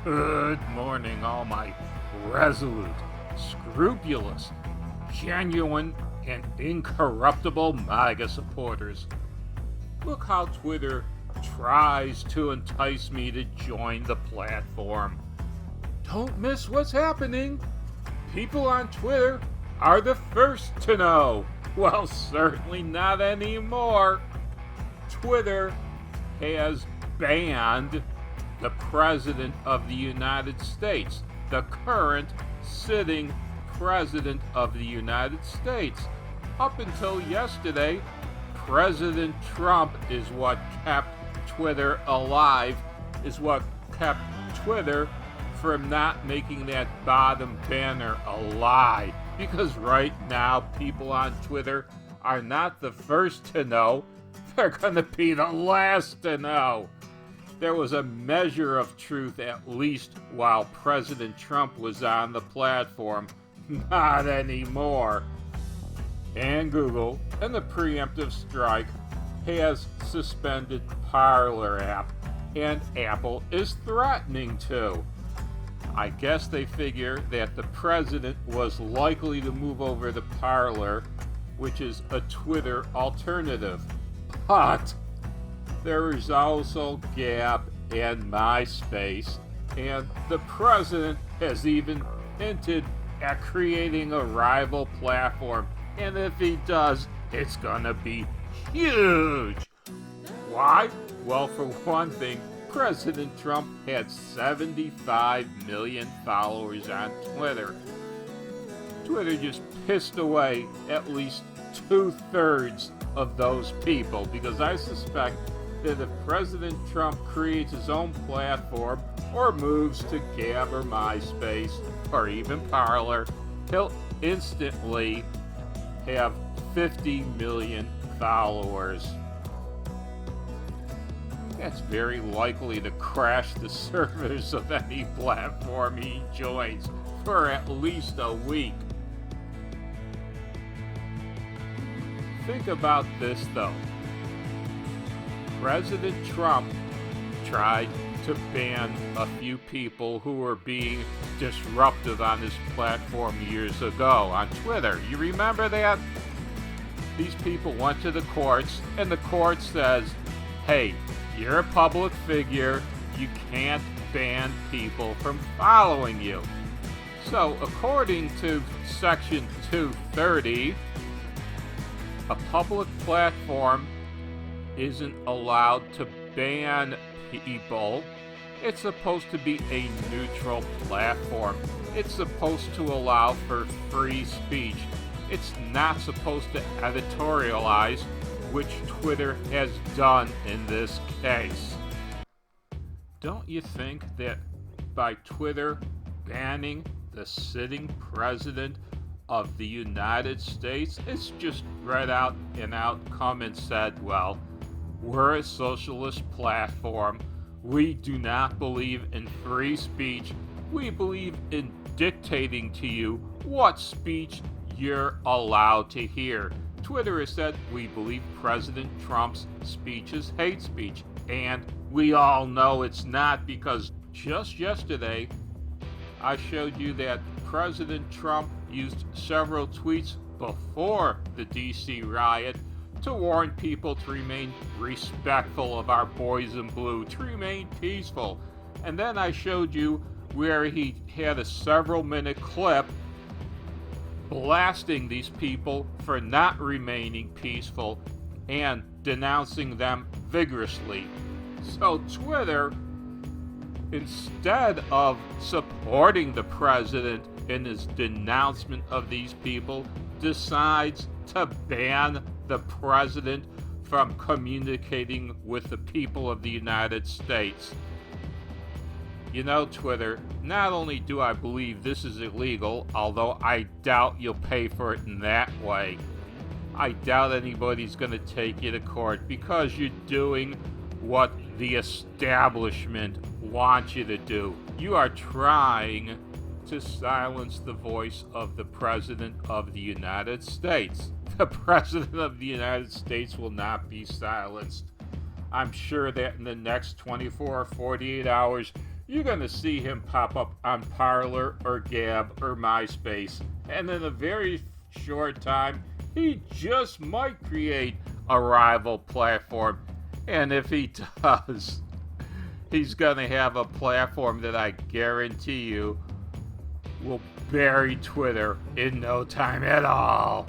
Good morning, all my resolute, scrupulous, genuine, and incorruptible MAGA supporters. Look how Twitter tries to entice me to join the platform. Don't miss what's happening. People on Twitter are the first to know. Well, certainly not anymore. Twitter has banned the President of the United States, the current sitting President of the United States. Up until yesterday, President Trump is what kept Twitter alive, is what kept Twitter from not making that bottom banner a lie. Because right now, people on Twitter are not the first to know, they're going to be the last to know. There was a measure of truth, at least while President Trump was on the platform. Not anymore. And Google, in the preemptive strike, has suspended Parler app, and Apple is threatening to. I guess they figure that the president was likely to move over to Parler, which is a Twitter alternative. But there is also Gab and MySpace, and the president has even hinted at creating a rival platform, and if he does, it's gonna be huge. Why? Well, for one thing, President Trump had 75 million followers on Twitter. Twitter just pissed away at least 2/3 of those people, because I suspect that if President Trump creates his own platform or moves to Gab or MySpace or even Parler, he'll instantly have 50 million followers. That's very likely to crash the servers of any platform he joins for at least a week. Think about this though. President Trump tried to ban a few people who were being disruptive on his platform years ago on Twitter. You remember that? These people went to the courts, and the court says, hey, you're a public figure, you can't ban people from following you. So, according to Section 230, a public platform isn't allowed to ban people. It's supposed to be a neutral platform. It's supposed to allow for free speech. It's not supposed to editorialize, which Twitter has done in this case. Don't you think that by Twitter banning the sitting president of the United States, it's just read out and out come and said, well, we're a socialist platform. We do not believe in free speech. We believe in dictating to you what speech you're allowed to hear. Twitter has said we believe President Trump's speech is hate speech. And we all know it's not, because just yesterday I showed you that President Trump used several tweets before the DC riot to warn people to remain respectful of our boys in blue, to remain peaceful. And then I showed you where he had a several-minute clip blasting these people for not remaining peaceful and denouncing them vigorously. So Twitter, instead of supporting the president in his denouncement of these people, decides to ban the president from communicating with the people of the United States. You know, Twitter, not only do I believe this is illegal, although I doubt you'll pay for it in that way, I doubt anybody's going to take you to court, because you're doing what the establishment wants you to do. You are trying to silence the voice of the President of the United States. The President of the United States will not be silenced. I'm sure that in the next 24 or 48 hours, you're going to see him pop up on Parler or Gab or MySpace. And in a very short time, he just might create a rival platform. And if he does, he's going to have a platform that I guarantee you will bury Twitter in no time at all.